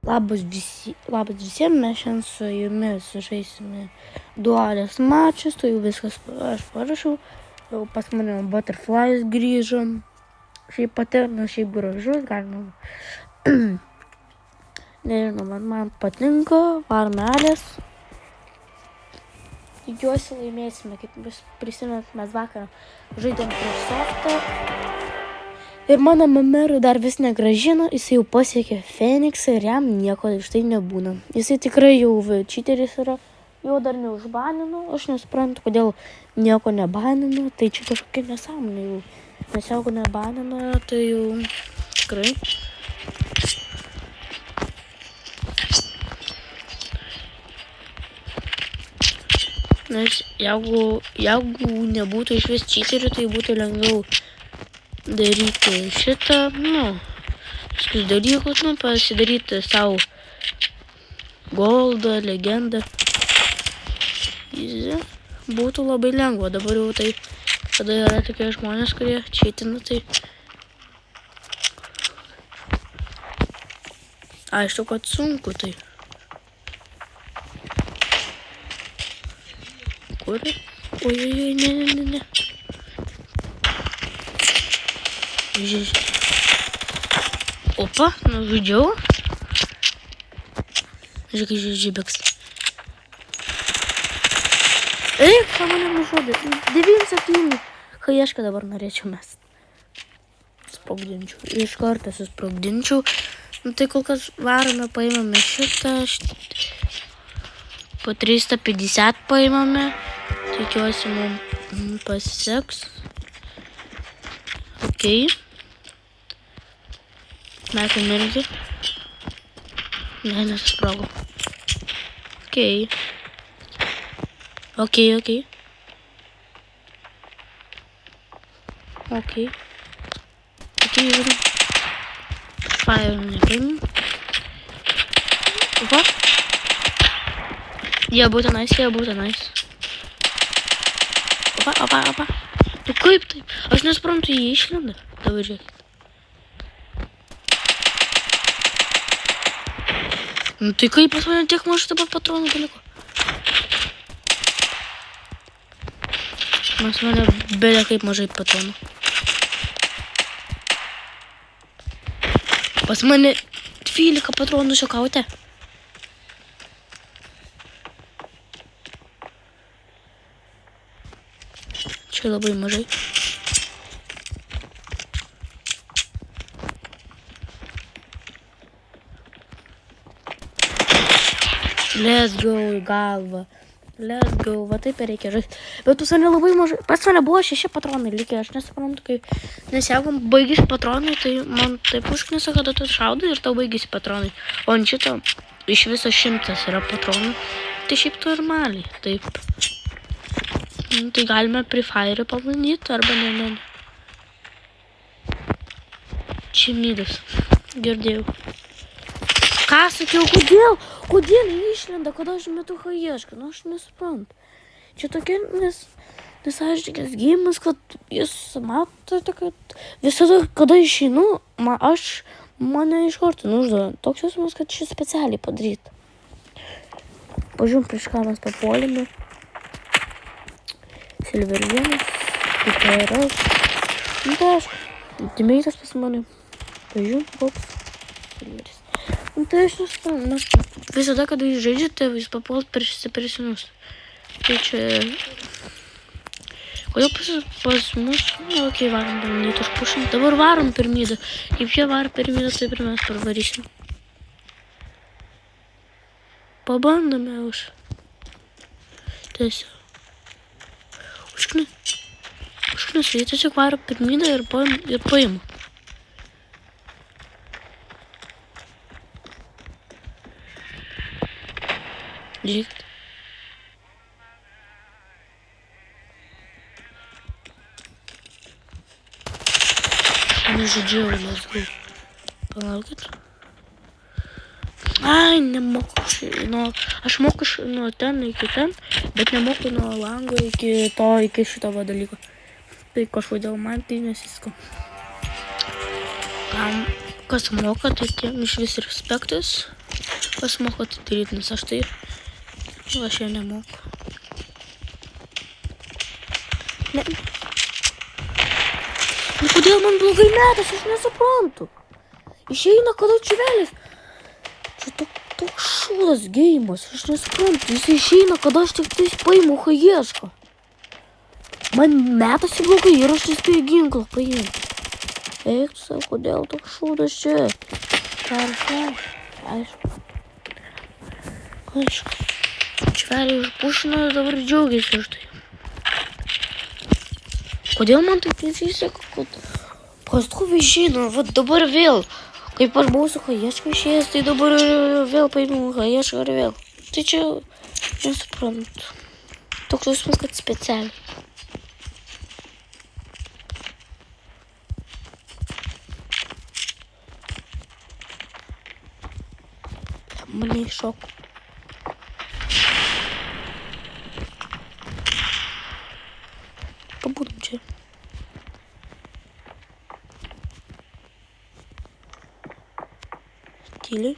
Labas visiems, mes šiandien su jumis žaisime dualės mačus, tai jau viskas aš parašau, jau pas mane Butterflies grįžo, šiaip paternas, šiaip gražus, galima, nežinau, man patinka, varmelės, tikiuosi laimėsime, kaip jūs prisimenat, mes vakar žaidėm prieš softą. Ir mano mamerų dar vis negrąžino, jisai jau pasiekė Feniksą ir jam nieko iš tai nebūna. Jisai tikrai jau čiteris yra, jo dar neužbanino, aš nesuprantu, kodėl nieko nebanino, tai čia kažkokia nesąmonė jau. Nes jeigu nebanino, tai jau tikrai. Nes jeigu nebūtų iš vis čiterių, tai būtų lengviau daryti šitą, visus dalykus, pasidaryti savo goldą, legendą. Būtų labai lengva, dabar jau tai, kada yra tokie žmonės, kurie čeitina, tai aišku, kad sunku tai. Kur? Oi, ne. Opa, nužudžiau. Žiūrėk, žibeks. Eik, ką mane nužudė. 9-7. Haiešką dabar norėčiau mest. Sprogdinčiau. Iš karto susprogdinčiau. Tai kol kas varome, paimame šitą. Po 350 paimame. Tikiuosi, mums pasiseks. Okei. Metam irgi. Ne, nesusprogo. Okei. Okei. Fire nepaim. Opa. Jie būtų nice. Opa. Tu kaip taip? Aš nesuprantu, jį išlenda. Dabar žiūrėk. Tai kaip pas mane tiek mažai dabar patronų paliko? Pas mane belia kaip mažai patronų. Pas mane 12 patronų šiokaute. Čia labai mažai. Let's go į galvą. Va taip ir reikia žaisti. Bet pas mane labai mažai. Pas mane buvo 6 patronai likę, aš nesuprantu kaip. Nes jeigu baigėsi patronai, tai man taip užknisa, kada tu šaudai ir tau baigėsi patronai. O ant šito iš viso 100 yra patronų. Tai šiaip normaliai. Taip. Tai galime Free Fire pabandyti, arba ne. Čia mydas. Girdėjau. Ką sakiau, kodėl jį išlenda, kada aš metu haiešką, aš nesuprantu. Čia tokia nesažininkas gėjimas, kad jūs matote, kad visada, kada išeinu, mane iš karto nužudo. Toks jausmas, kad šis specialiai padaryta. Pažiūrėjom, prieš ką mes papuolėme. Silver 1, PTRS. Tai aišku, teammate'as pas mane. Pažiūrėjom, koks Silveris. Tai aš nesuprantu, visada, kada jūs žaidžiate, jūs papuolat prieš. Tai čia... Kodėl pas mus... Okei, varom pirmydą užpušim. Dabar varom pirmydą. Kaip jie var pirmydą, taip ir mes parvarysim. Pabandome už. Tiesiog. Užknis, jie tiesiog varo pirmydą ir paima. Žiūrėkit. Nužudžiau, let's go. Palaukit. Ai, nemoku. Aš moku nuo ten iki ten, bet nemoku nuo lango iki šito dalyko. Tai kažkodėl man tai nesisko. Kas moka, tai tiem iš vis respektas. Kas moka tai daryti, nes aš tai... Aš jau nemoku. Ne. Nu, kodėl man blogai metas, aš nesuprantu. Išeina, kada čiuvelis. Čia toks šūdas geimas, aš nesuprantu. Jis išeina, kada aš tik tais paimu haiešką. Man metasi blogai ir aš nespėju ginklą paimti. Eik, savo, kodėl toks šūdas čia? Aišku. Čiuvelį užpušino ir dabar džiaugiasi už tai. Kodėl man taip nesiseka, kad pastoviai išeina, va dabar vėl. Kaip aš buvau su haieška išėjęs, tai dabar vėl paėmiau haiešką ir vėl. Tai čia nesuprantu. Toks jausmas, kad specialiai. Mane iššoko. Pabūdam čia. Tyliai.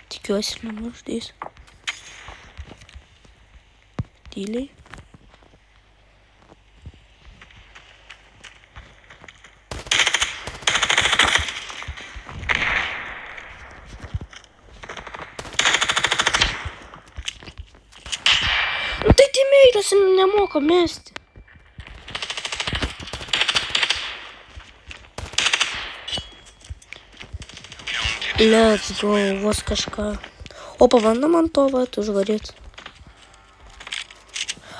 Tikiuosi, nenuždys. Tyliai. Nu tai timeitas nemoka mesti. Let's go, vos kažką. O pabandom ant to, vat, užvaryt.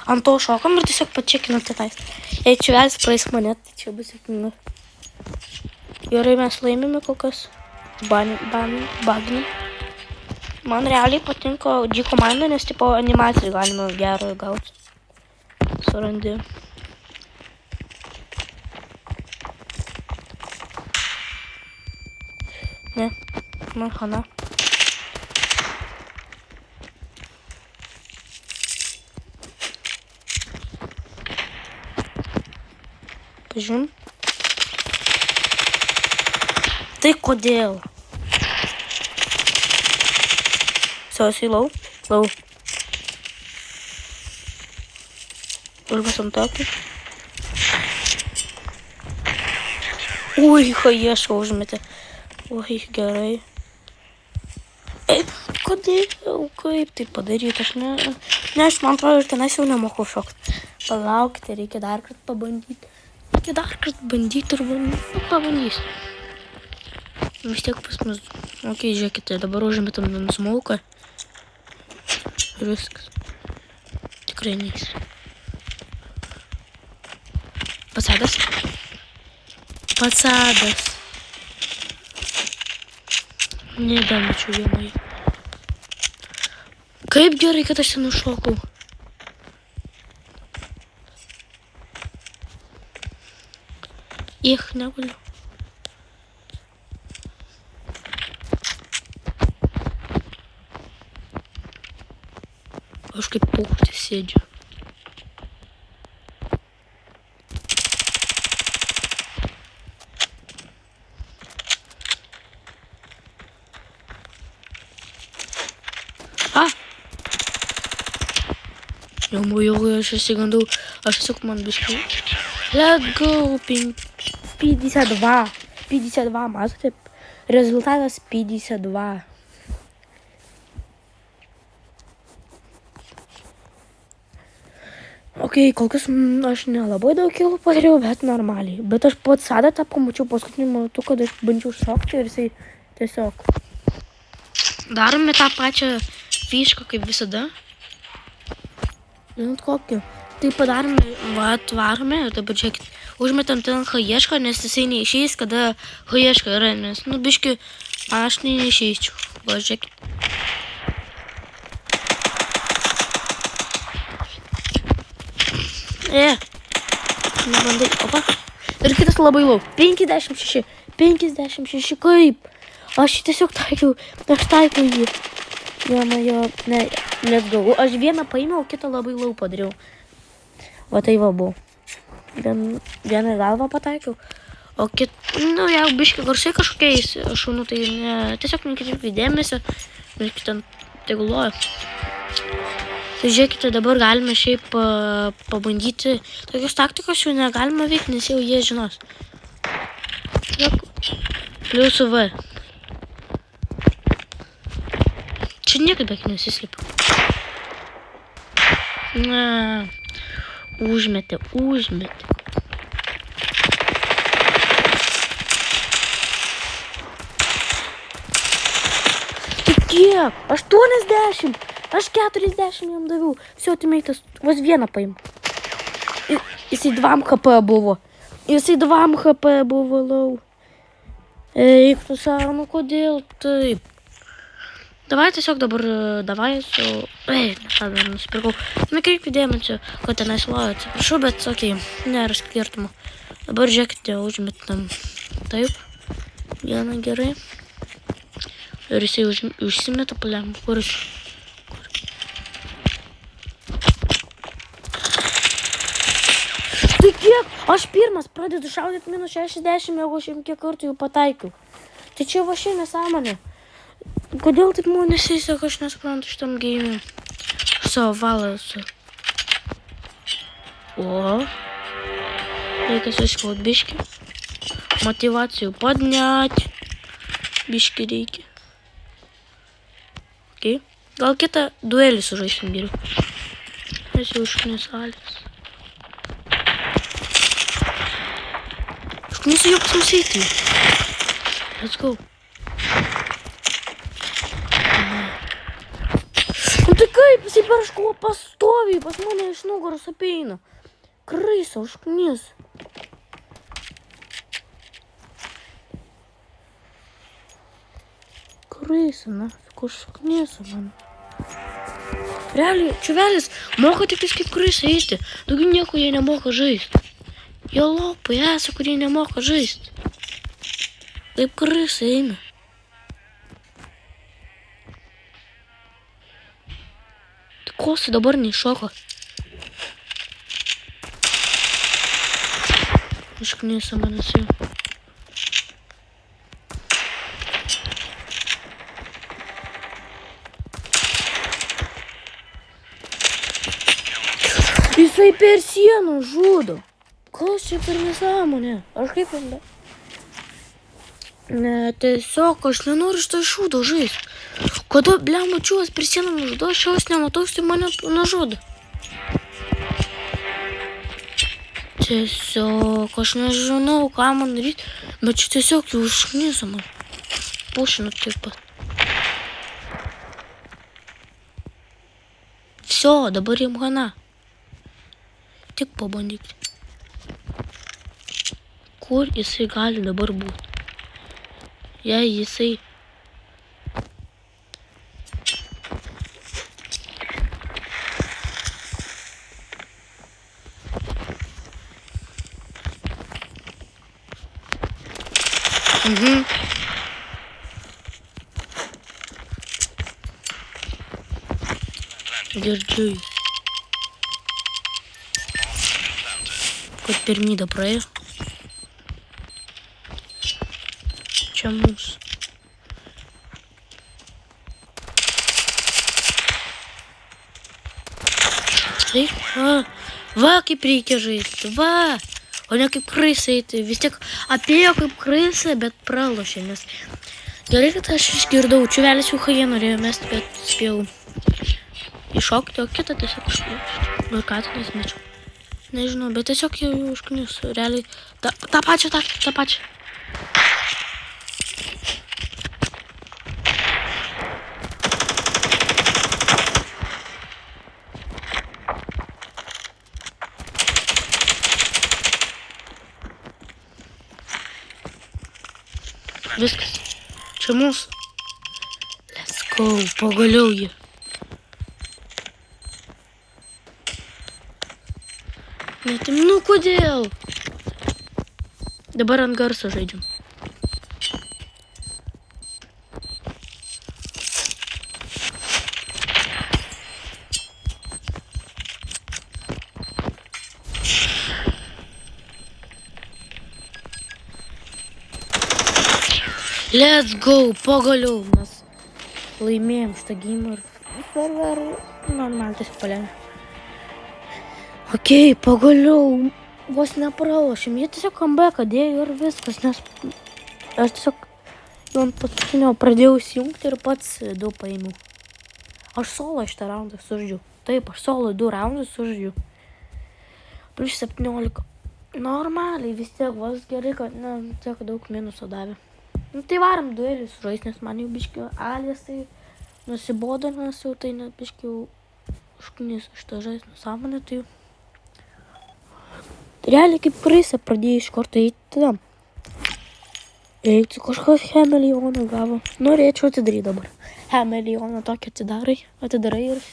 Ant to šokam ir tiesiog pačekinam tenais. Jei čiuvelis praeis mane, tai čia bus sėkminga. Gerai, mes laimime kol kas. Baginam. Man realiai patinka G komanda, nes tipo animacijų galima gero gauti. Surandi. Ne, man hana. Pažiūrim. Tai kodėl? Sausiai lau. Užmas ant tokį. Ui, haiešką užmetė. Ui, gerai. Kodėl? Kaip tai padaryti? Aš man atrodo, ir tenais jau nemoku šokti. Palaukite, reikia dar kartą pabandyti. Ir pabandysiu. Vis tiek pas mus. Ok, žiūrėkite, dabar užmetam ant smauką. Ir viskas. Tikrai neis. Pasadas. Nedamečiau vienai. Kaip gerai, kad aš ten nušokau. Negaliu. Aš kaip paukštis sėdžiu. Jau, aš įsigandau. Aš tiesiog man biškai. Let's go, 52. 52, matote? Rezultatas 52. Ok, kol kas aš nelabai daug kilų padariau, bet normaliai. Bet aš pats sadą tą pamačiau paskutinį metu, kad aš bandžiau šokti ir jisai tiesiog. Darome tą pačią fišką kaip visada. Žinot kokį. Tai padarome, varome ir dabar žiūrėkit. Užmetam ten haiešką, nes jisai neišeis, kada haieška yra, nes, biški, aš neišeičiau. Va, žiūrėkit. Nebandai, opa. Ir kitas labai lau. 56. 56, kaip? Aš tiesiog taikiau, jį. Net galvu. Aš vieną paėmiau, kitą labai lau padariau. Va tai va buvo. Vieną galvą pataikiau. O jeigu biški garsai kažkokiais šunų, tai tiesiog nekreipkite dėmesio, biški ten teguluoju. Tai žiūrėkite, dabar galime šiaip pabandyti. Tokios taktikos jau negalima veikti, nes jau jie žinos. Pliusų V. Čia niekaip beveik nesislipiu. Užmetė. Tai kiek? 80. Aš 40 jam daviau. Все, teammates, vos vieną paim. Jisai 2 HP buvo. Lau. Eik tu savo, nu kodėl taip? Davai tiesiog dabar, dar nusipirkau. Nekreipkite dėmesio, kad tenais loja, atsiprašau, bet okei, nėra skirtumo. Dabar žiūrėkite, užmetam taip. Vieną gerai. Ir jisai užsimeta paliam, kuris. Tai kiek? Aš pirmas pradedu šaudyti minus 60, jeigu aš jam kiek kartų jau pataikiau. Tai čia va šiai nesąmonė. Kodėl taip man nesiseka, aš nesuprantu šitam game. Savo valą esu. O. Reikia susiklaut biškį. Motivacijų padnять. Biškį reikia. Okay. Gal kitą duelį sužaisim geriau. Nes jau užknis salės. Užknisiu jau pasausyti. Let's go. Nu tai kaip, jisai paraško pastoviai, pas mane iš nugaros apeina. Kraisa, užknis. Kraisa, na, užknisa man. Realiai, čiuvelis moka tik kaip kraisa eiti. Daugiau nieko jie nemoka žaisti. Jie lopai esą, kurie nemoka žaisti. Kaip kraisa eina. Tai kosi dabar neiššoko. Išknisa manęs jau. Jisai per sieną žudo. Kas čia per nesąmonė? Aš kaip jam be? Ne, tiesiog aš nenoriu šitą šūdą žaisti. Kada, mačiuos per sieną nužudo, aš jos nematau, tai mane nužudo. Tiesiog, aš nežinau, ką man daryti, bet čia tiesiog jau užknisa man. Pušinu taip pat. Все, dabar jam gana. Tik pabandykite. Kur jisai gali dabar būti? Jei jisai... Girdžiu jį. Kad pirmydą praėjo. Čia mūsų. Taip, va kaip reikia žaisti, va. O ne kaip kraisa eiti. Vis tiek apėjo kaip kraisa, bet pralošė, nes gerai, kad aš išgirdau. Čiuvelis jau jie norėjo mesti, bet spėjau iššokti, o kitą tiesiog užplėšti. Nu ir ką tai nesmečiau. Nežinau, bet tiesiog jau užknis. Realiai, tą pačią. Viskas. Čia mūsų. Let's go. Pagaliau jį. Metim, nu kodėl? Dabar ant garso žaidžiam. Let's go, pagaliau mes laimėjom šitą game ir serverį normaliai tiesiog palėmė. Okei, pagaliau vos nepralošėm, jie tiesiog comebacką dėjo ir viskas, nes aš tiesiog jau ant paskutinio pradėjau įsijungti ir pats 2 paėmiau. Aš solo šitą raundą sužaidžiau. Taip, aš solo 2 raundus sužaidžiau. Prieš 17. Normaliai vis tiek vos gerai, kad tiek daug minuso davė. Tai varam duelį sužaist, nes man jau biškiu alės tai nusibodo, nes jau tai net biškiu užknis šitą žaist nusąmonę, tai jau. Realiai kaip praeisę pradėjau iš karto eiti tada. Eiti kažkas milijoną gavo. Norėčiau atidaryti dabar. Milijoną tokį atidarai ir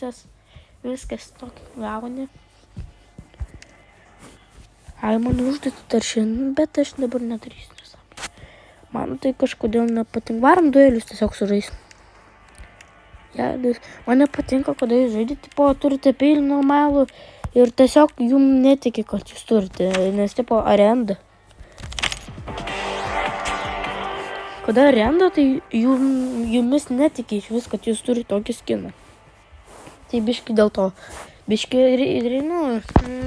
viskas tokį gauni. Ai, man užduoti dar šiandien, bet aš dabar nedarysiu. Man tai kažkodėl nepatinka. Varam duelius tiesiog sužais. Man nepatinka, kada jūs žaidite, turite peilį normalų ir tiesiog jum netiki, kad jūs turite, nes arenda. Kada arenda, tai jumis netiki iš vis, kad jūs turite tokį skiną. Tai biški dėl to. Biški,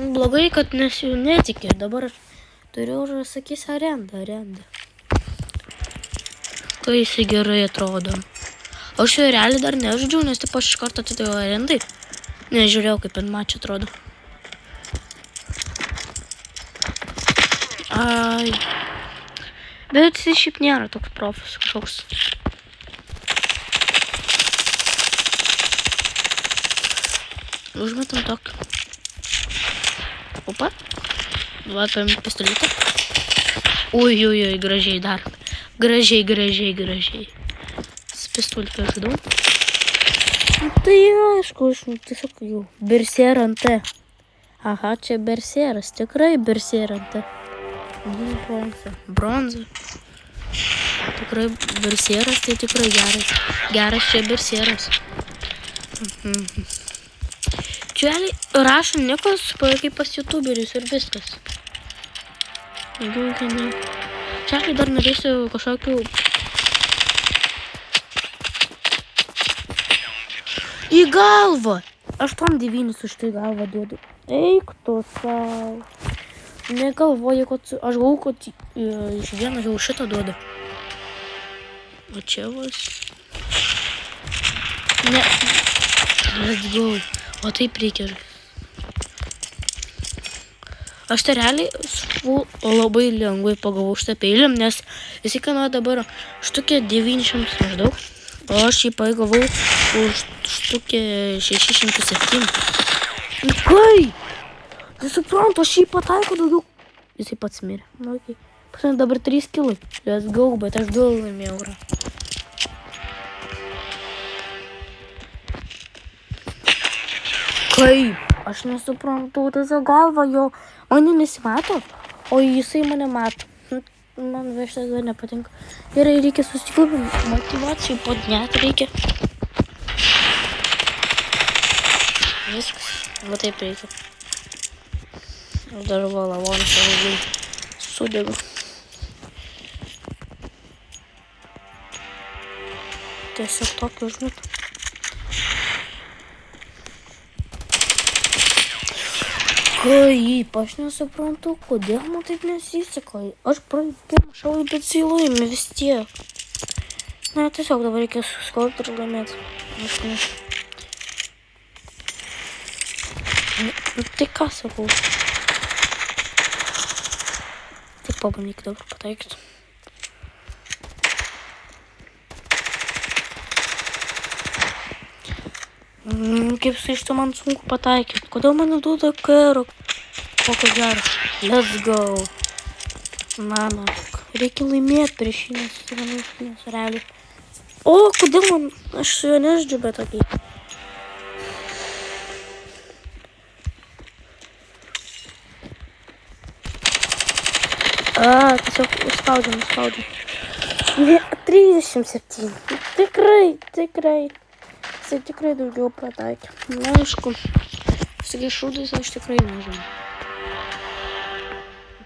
blogai, kad nes jų netiki. Dabar aš turiu užsakys arenda. Kai jisai gerai atrodo. Aš jo realiai dar nežaidžiau, nes aš iš karto atidaviau arendai. Nežiūrėjau, kaip ant mačio atrodo. Ai. Bet jis šiaip nėra toks profas kažkoks. Užmetam tokį. Opa. Va, paim pistolitą. Ui, gražiai dar. Gražiai. Pistolitą žaidau. Tai aišku, aš tiesiog jau. Berserą ant T. Aha, čia berseras. Tikrai berserą ant T. Bronza. Tikrai berseras, tai tikrai geras. Geras čia berseras. Čia rašo Nikos kaip pas youtuberius ir viskas. Čia dar norėsiu kažkokių... Į galvą! 8-9 už tai galvą duodu. Eik tu sau. Negalvoju, kad... Aš galvoju, kad iš vieno jau šitą duodu. O čia vas... Ne. Let's go. O taip reikia. Aš tai realiai labai lengvai pagavau šitą peilį, nes jisai kainuoja dabar štukė 900 maždaug, o aš jį pagavau už štukė 607. Kai? Tai suprantu, aš jį pataikau daugiau. Jisai pats mirė. Okay. Pas dabar 3 kilai. Let's go, bet aš 2 laimėjau eurą. Kaip? Aš nesuprantu, tiesiog galva jo mane nesimato, o jisai mane mato. Man šitas dar nepatinka. Gerai, reikia susikūpinti, motivacijai podnet reikia. Viskas, va taip reikia. Dar va lavoną savo sudegu. Tiesiog tokį užmetu. Kaip, aš nesuprantu, kodėl man taip nesiseka. Aš pirmą šaulį, bet jisai laimė vis tiek. Na, tiesiog dabar reikia suskaupti ir laimėti. Tai ką sakau? Tai pabandyk dabar pataikyti. Kaip su iš to man sunku pataikyti. Kodėl man neduoda karo? Kokio gero. Let's go. Mano. Reikia laimėti prieš jį, nes jis yra nuškinęs realiai. O, kodėl man... Aš su juo nežaidžiu, bet okei. Tiesiog spaudžiam. Ne, 37. Tikrai. Jisai tikrai daugiau pataikė. Na, aišku, su tokiais šūdais aš tikrai nežinau.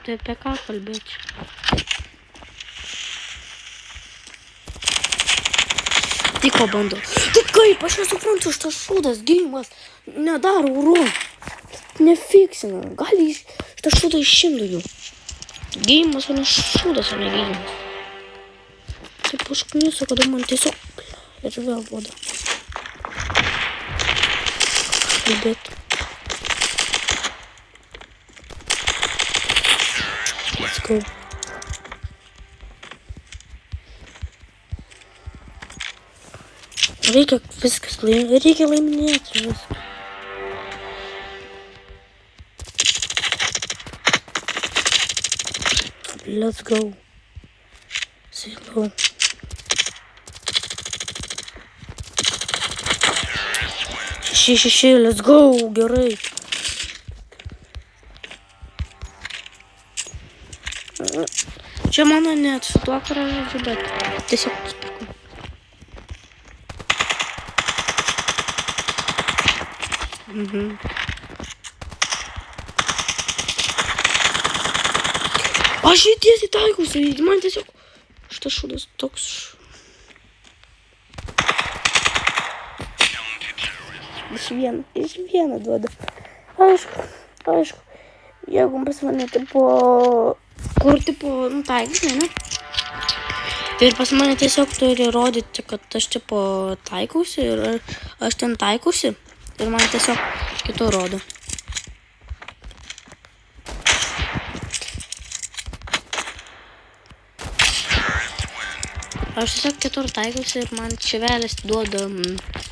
Tai apie ką kalbėti? Tai ko bandau? Tai kaip, aš nesuprantu, šitas šūdas, geimas, nedaro uro. Nefiksina, gali šitą šūdą išimdu jų. Geimas, o ne šūdas, o ne geimas. Taip užkniso, kada man tiesiog... Ir vėl voda. Kalbėt. Let's go. Reikia viskas reikia laiminėti viską. Let's go. Slow. Šeši, let's go, gerai. Čia mano net su tuo karažu, bet tiesiog nusipirkau. Aš jį tiesiai taikausi, man tiesiog šitas šūdas toks. Iš vieną duoda. Aišku, jeigu pas mane tipo, kur tipo, taikai, ne? Ir pas mane tiesiog turi rodyti, kad aš tipo taikausi ir aš ten taikausi ir man tiesiog kitur rodo. Aš tiesiog kitur taikausi ir man šivelis duoda,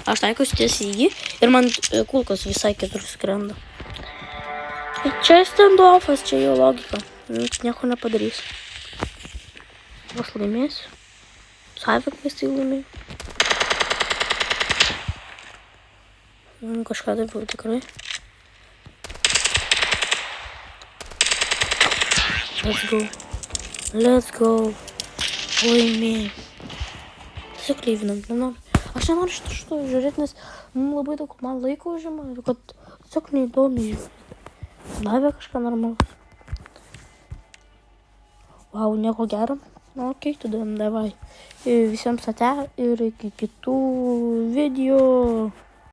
aš taikausi tiesiai jį ir man kulkos visai kitur skrenda. Čia standoffas, čia jo logika, nieko nepadarys. Vos laimėsiu, savikais tai laimėjau. Kažką taip buvo tikrai. Let's go, laimėjau. Tiesiog leivinam, nenoriu. Aš nenoriu šito žiūrėti, nes labai daug man laiko užima ir kad tiesiog neįdomi žiūrėti. Davė kažką normalus. Vau, nieko gero. Nu, okei, tada davai. Visiems ate ir iki kitų video.